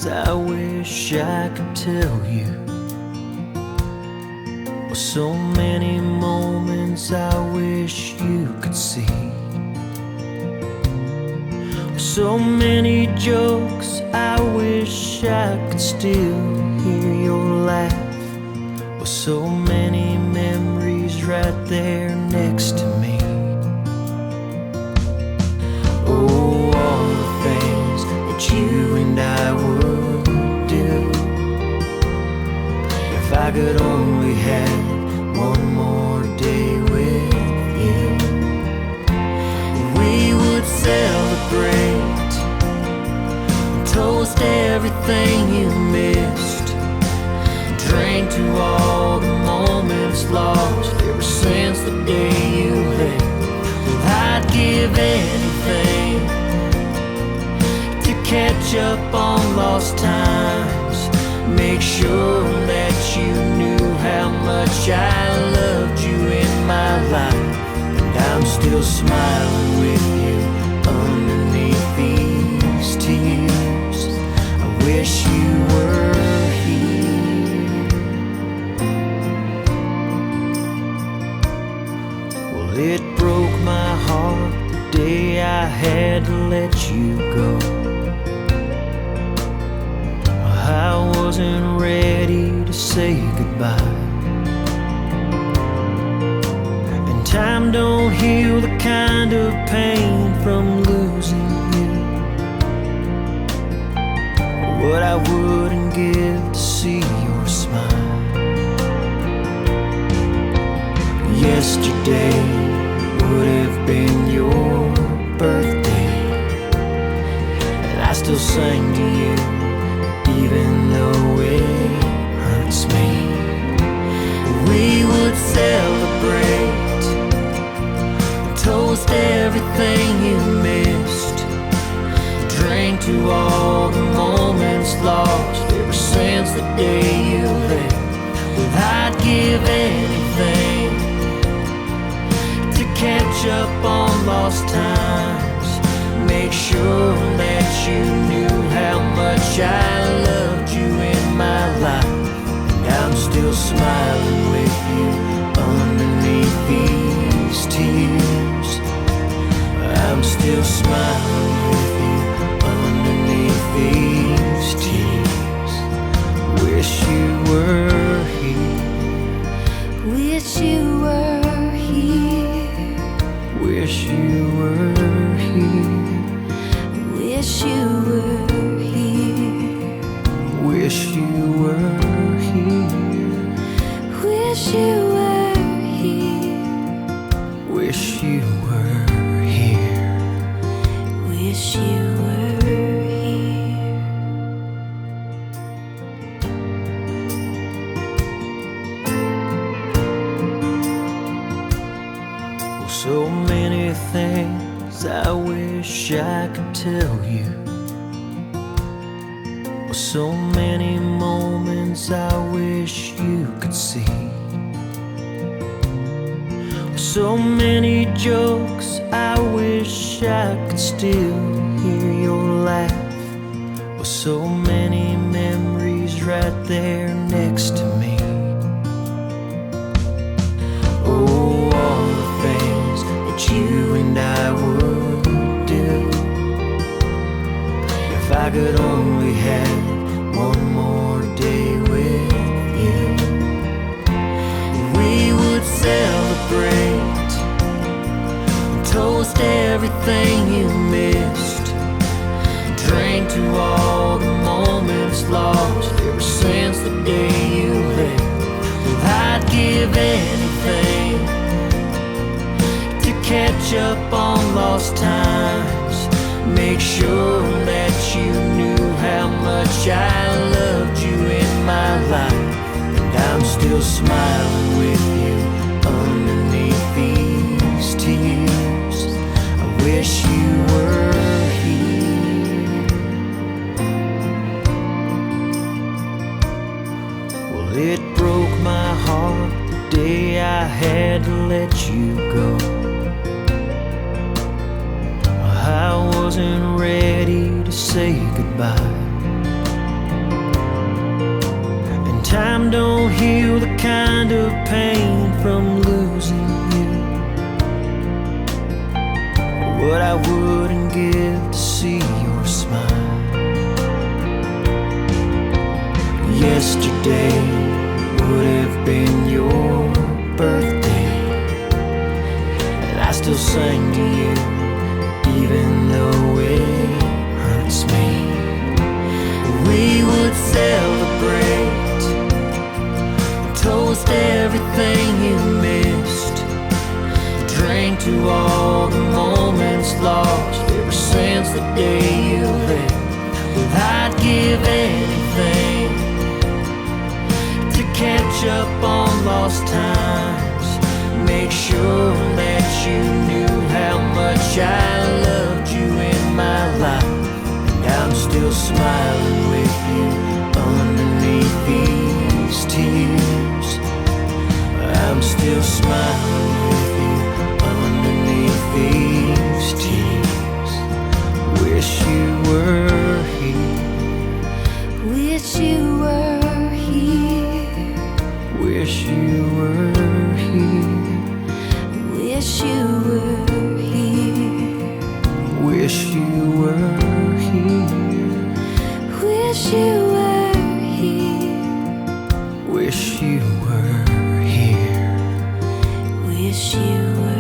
things I wish I could tell you. So many moments I wish you could see. So many jokes I wish I could still hear your laugh. With so many memories right there next to me. Oh, all the things that you and I would do if I could only have one more day with you. We would celebrate and toast everything you missed. Drink to all the moments lost ever since the day you left. Well, I'd give anything to catch up on lost times. Make sure that you knew how much I loved you in my life. And I'm still smiling with you underneath these tears. I wish you were here. Well, it broke my heart the day I had to let you go. I wasn't ready to say goodbye. And time don't heal the kind of pain from losing you. What I wouldn't give to see your smile. Yesterday would have been your birthday, and I still sang to you even though it hurts me. We would celebrate and toast everything you missed. Drink to all the moments lost ever since the day you left. Well, I'd give anything to catch up on lost times. Make sure that you knew how much I loved you in my life. And I'm still smiling with you underneath these tears. I'm still smiling with you underneath these tears. Wish you were here. Wish you were here. Wish you were here. Wish you were here. Wish you were here. Wish you were here. Wish you were here. Wish you were here. Oh, so many things I wish I could tell you. So many moments I wish you could see. So many jokes I wish I could still hear your laugh. With so many memories right there next to me. Oh, all the things that you and I would do if I could only have one more day with you. We would celebrate and toast everything you missed. Drink to all the moments lost ever since the day you left. Well, I'd give anything to catch up on lost times. Make sure that you knew how much I loved you in my life. And I'm still smiling with you underneath these tears. I wish you were here. Well, it broke my heart the day I had to let you go. I wasn't ready to say goodbye. Time don't heal the kind of pain from losing you. What I wouldn't give to see your smile. Yesterday would have been your birthday, and I still sang to you, even though it hurts me. We would celebrate, toast everything you missed, drink to all the moments lost ever since the day you left. Well, I'd give anything to catch up on lost times, make sure that you knew how much I loved you in my life. And I'm still smiling with you underneath these tears. I'm still smiling with you underneath these tears. Wish you were here. Wish you were here. Wish you were here. Wish you were here. Wish you were here. Wish you were here. Wish you were here. Wish you were